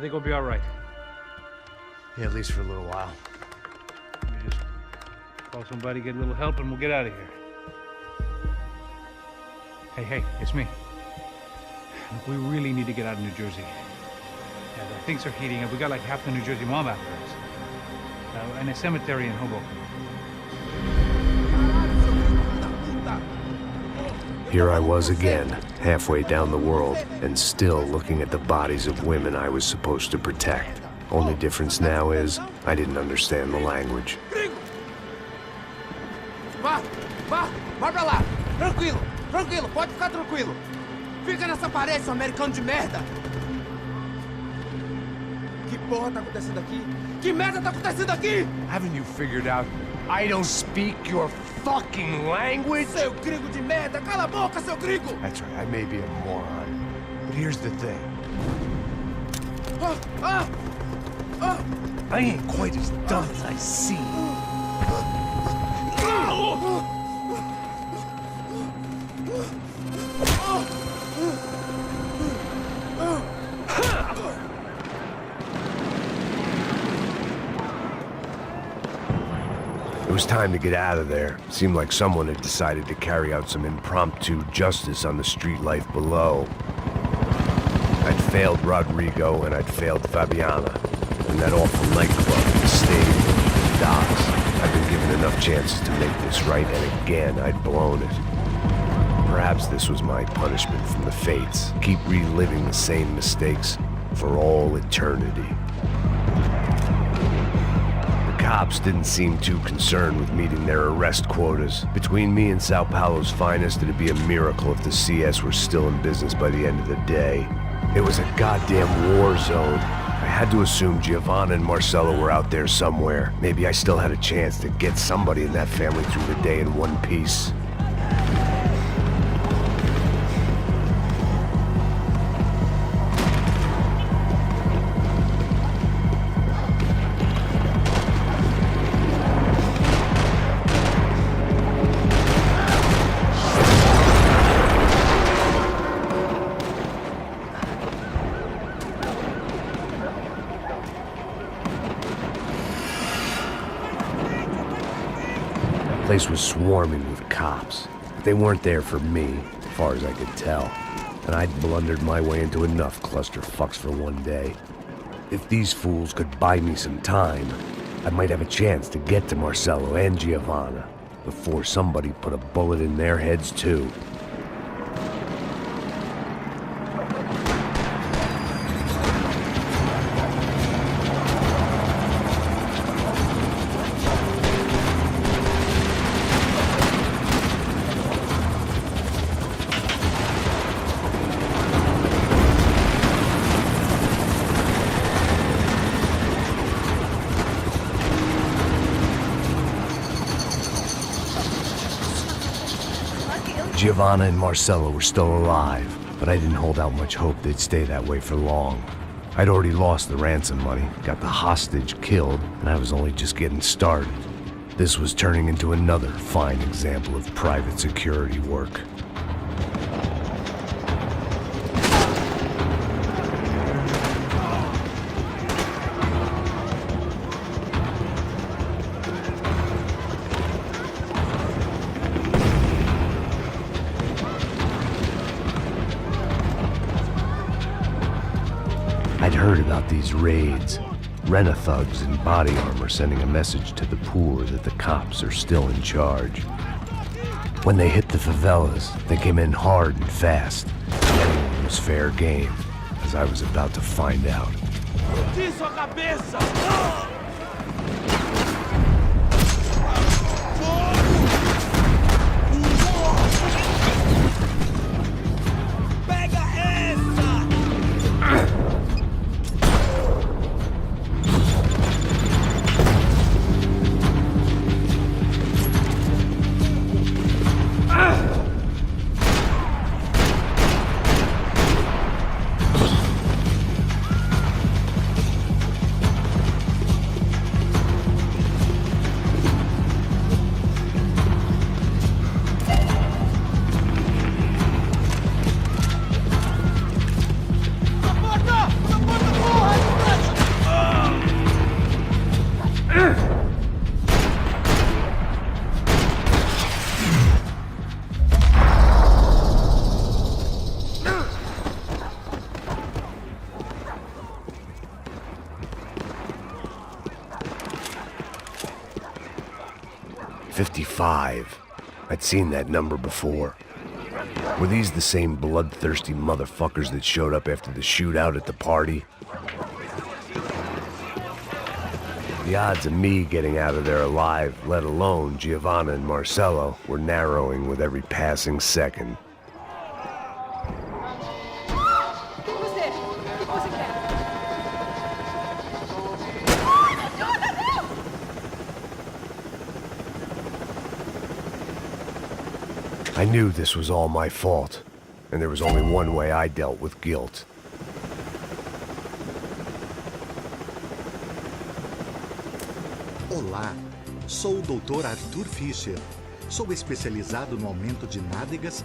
think we'll be all right. Yeah, at least for a little while. We just call somebody, get a little help, and we'll get out of here. Hey, it's me. Look, we really need to get out of New Jersey. Yeah, things are heating up. We got like half the New Jersey mob after us. And a cemetery in Hoboken. Here I was again, halfway down the world, and still looking at the bodies of women I was supposed to protect. Only difference now is, I didn't understand the language. Vai pra lá! Tranquilo, pode ficar tranquilo! Fica nessa parede, seu americano de merda! Que porra tá acontecendo aqui? Que merda tá acontecendo aqui? Haven't you figured out I don't speak your fucking language? Seu gringo de merda! Cala a boca, seu gringo! That's right, I may be a moron, but here's the thing. I ain't quite as dumb as I seem. It was time to get out of there. Seemed like someone had decided to carry out some impromptu justice on the street life below. I'd failed Rodrigo and I'd failed Fabieana. And that awful nightclub, the stadium, the docks. I'd been given enough chances to make this right, and again I'd blown it. Perhaps this was my punishment from the fates. Keep reliving the same mistakes for all eternity. The cops didn't seem too concerned with meeting their arrest quotas. Between me and Sao Paulo's finest, it'd be a miracle if the CS were still in business by the end of the day. It was a goddamn war zone. I had to assume Giovanna and Marcelo were out there somewhere. Maybe I still had a chance to get somebody in that family through the day in one piece. The place was swarming with cops. But they weren't there for me, as far as I could tell. And I'd blundered my way into enough clusterfucks for one day. If these fools could buy me some time, I might have a chance to get to Marcelo and Giovanna before somebody put a bullet in their heads too. Giovanna and Marcelo were still alive, but I didn't hold out much hope they'd stay that way for long. I'd already lost the ransom money, got the hostage killed, and I was only just getting started. This was turning into another fine example of private security work. I'd heard about these raids. Rent-a-thugs in body armor sending a message to the poor that the cops are still in charge. When they hit the favelas, they came in hard and fast. Anyone was fair game, as I was about to find out. 55. I'd seen that number before. Were these the same bloodthirsty motherfuckers that showed up after the shootout at the party? The odds of me getting out of there alive, let alone Giovanna and Marcelo, were narrowing with every passing second. I knew this was all my fault, and there was only one way I dealt with guilt. Olá, sou o Dr. Arthur Fischer. Sou especializado no aumento de nádegas,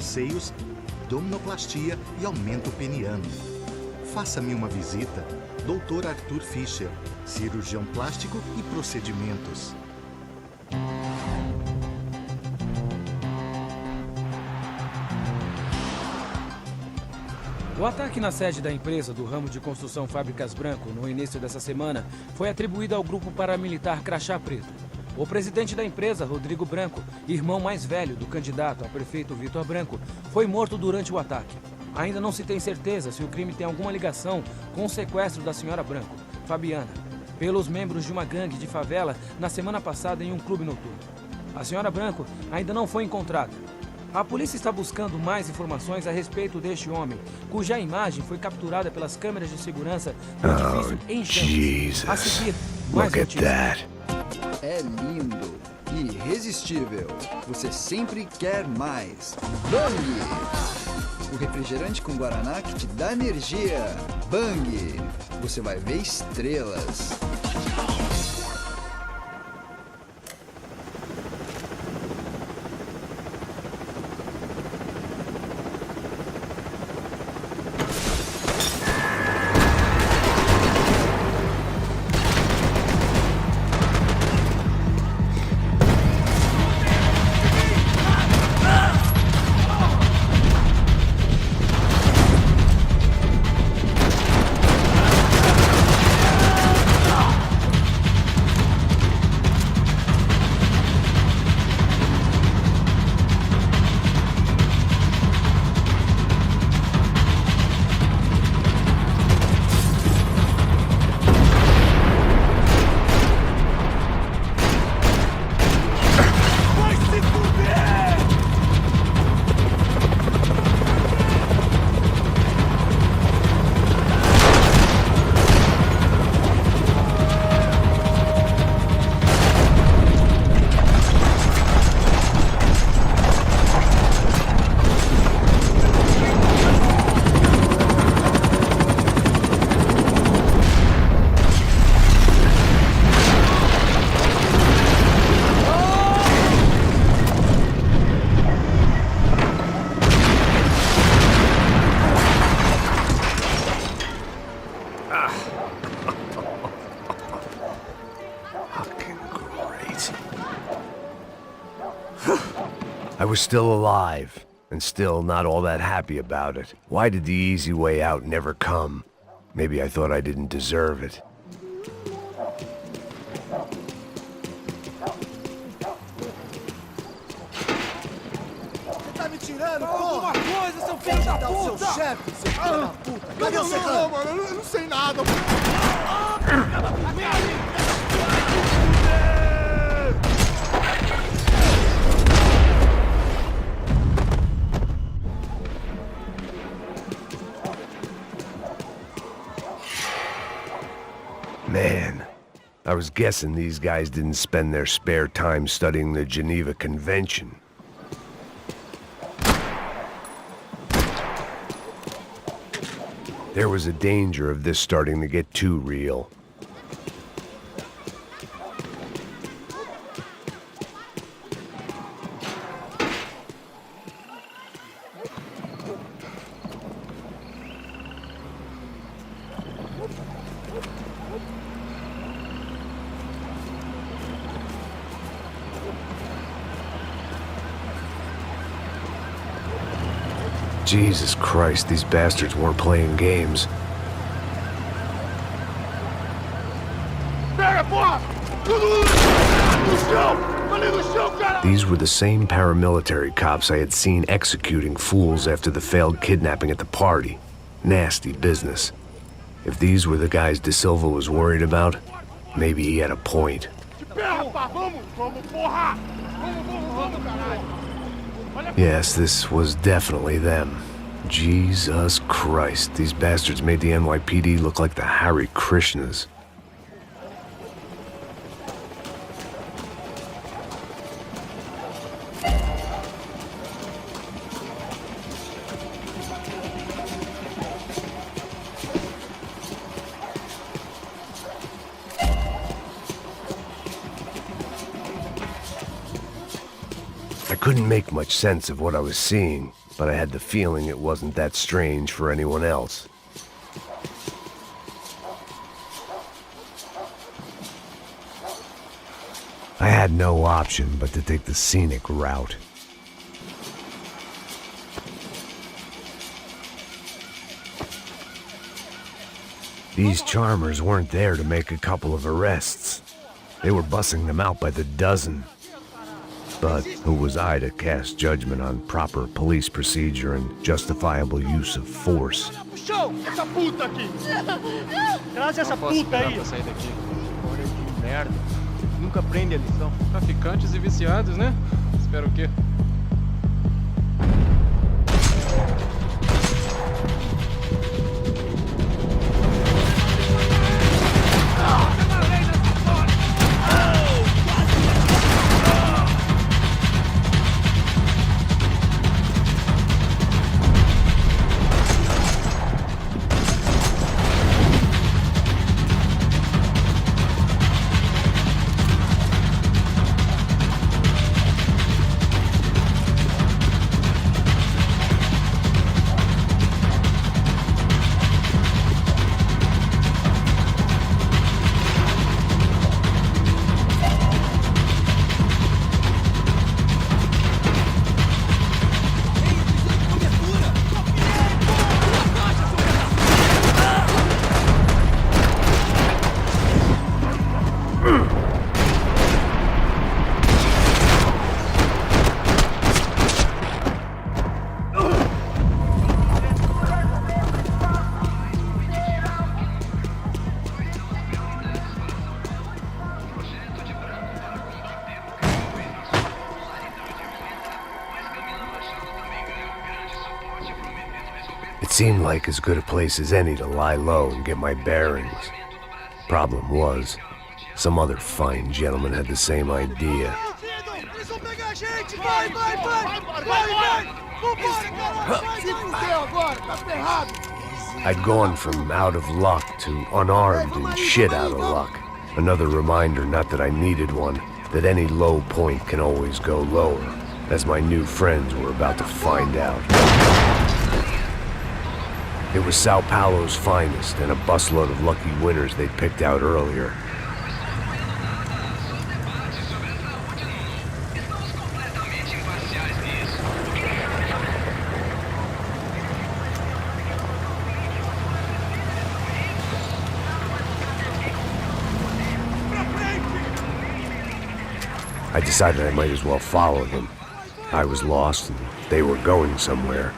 seios, abdominoplastia e aumento peniano. Faça-me uma visita. Dr. Arthur Fischer, cirurgião plástico e procedimentos. O ataque na sede da empresa do ramo de construção Fábricas Branco no início dessa semana foi atribuído ao grupo paramilitar Crachá Preto. O presidente da empresa, Rodrigo Branco, irmão mais velho do candidato a prefeito Vitor Branco, foi morto durante o ataque. Ainda não se tem certeza se o crime tem alguma ligação com o sequestro da senhora Branco, Fabíana, pelos membros de uma gangue de favela na semana passada em um clube noturno. A senhora Branco ainda não foi encontrada. A polícia está buscando mais informações a respeito deste homem, cuja imagem foi capturada pelas câmeras de segurança do edifício em chamas. A seguir, mais notícias. É lindo, irresistível. Você sempre quer mais. Bang! O refrigerante com guaraná que te dá energia. Bang! Você vai ver estrelas. I was still alive, and still not all that happy about it. Why did the easy way out never come? Maybe I thought I didn't deserve it. Tá me tirando, porra! Alguma coisa, seu filho da puta! O seu chefe, seu filho da puta! Cadê o secretário? Não, mano, eu não sei nada. Man, I was guessing these guys didn't spend their spare time studying the Geneva Convention. There was a danger of this starting to get too real. Jesus Christ, these bastards weren't playing games. Pega, porra! No chão! These were the same paramilitary cops I had seen executing fools after the failed kidnapping at the party. Nasty business. If these were the guys De Silva was worried about, maybe he had a point. Yes, this was definitely them. Jesus Christ, these bastards made the NYPD look like the Hare Krishnas. I couldn't make much sense of what I was seeing, but I had the feeling it wasn't that strange for anyone else. I had no option but to take the scenic route. These charmers weren't there to make a couple of arrests. They were bussing them out by the dozen. But who was I to cast judgment on proper police procedure and justifiable use of force? Traz essa puta aí! Sair daqui. Porra de merda. Nunca aprende a lição. Traficantes e viciados, né? Espero o quê? It seemed like as good a place as any to lie low and get my bearings. Problem was, some other fine gentleman had the same idea. I'd gone from out of luck to unarmed and shit out of luck. Another reminder, not that I needed one, that any low point can always go lower, as my new friends were about to find out. It was Sao Paulo's finest and a busload of lucky winners they'd picked out earlier. I decided I might as well follow them. I was lost and they were going somewhere,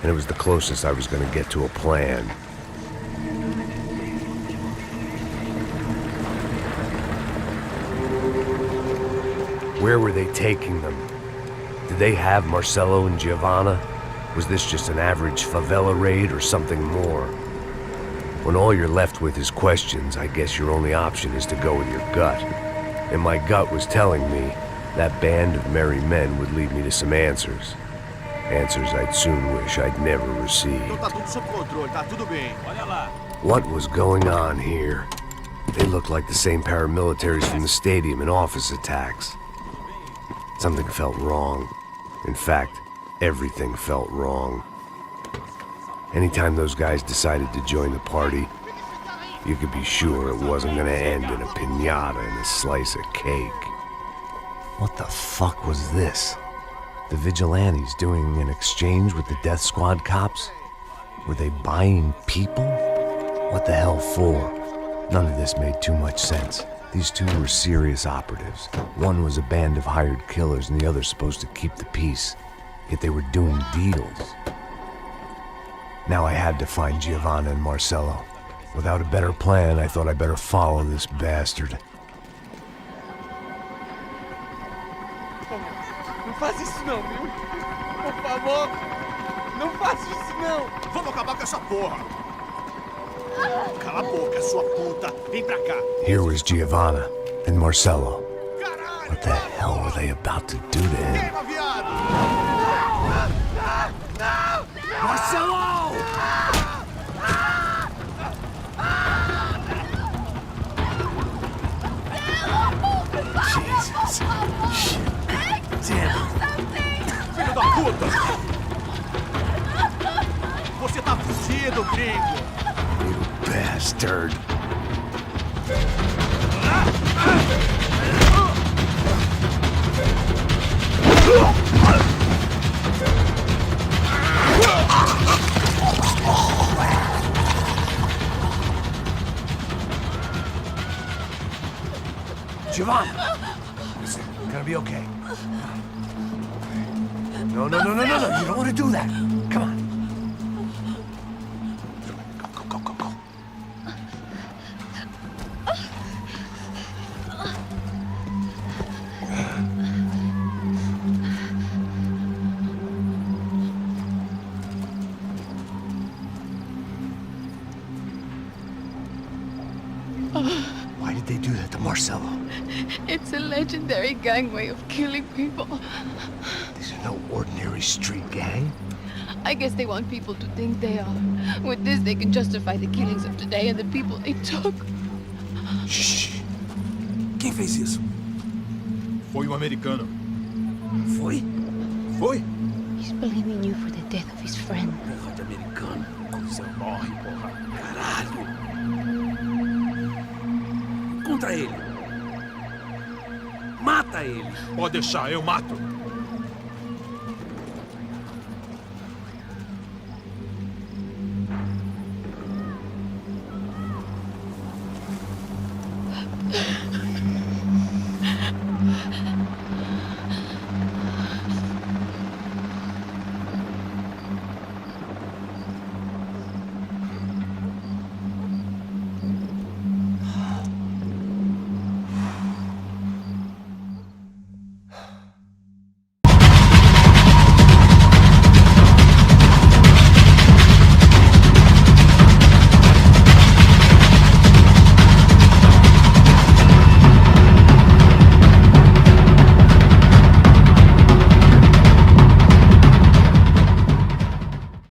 and it was the closest I was going to get to a plan. Where were they taking them? Did they have Marcelo and Giovanna? Was this just an average favela raid or something more? When all you're left with is questions, I guess your only option is to go with your gut. And my gut was telling me that band of merry men would lead me to some answers. Answers I'd soon wish I'd never received. What was going on here? They looked like the same paramilitaries from the stadium in office attacks. Something felt wrong. In fact, everything felt wrong. Anytime those guys decided to join the party, you could be sure it wasn't gonna end in a piñata and a slice of cake. What the fuck was this? The vigilantes doing an exchange with the death squad cops? Were they buying people? What the hell for? None of this made too much sense. These two were serious operatives. One was a band of hired killers and the other supposed to keep the peace. Yet they were doing deals. Now I had to find Giovanna and Marcelo. Without a better plan, I thought I better follow this bastard. Não faz isso não, viu? Por favor, não faça isso não. Vamos acabar com essa porra. Cala a boca, sua puta. Vem pra cá. Here was Giovanna and Marcelo. What the hell were they about to do to him? Queima, viado! Não! Marcelo! Jesus. Shit. Damn. Filho da puta! Você tá fugido, gringo! You bastard. Giovanna! Listen, you're gonna be okay. No. You don't want to do that. Come on. Go. Why did they do that to Marcelo? It's a legendary gang way of killing people. These are no ordinary street gang. I guess they want people to think they are. With this, they can justify the killings of today and the people they took. Shh. Quem fez isso? Foi um americano. Foi? He's blaming you for the death of his friend. Porra de americano. Você morre, porra. Caralho. Contra ele. Mata ele. Pode deixar, eu mato.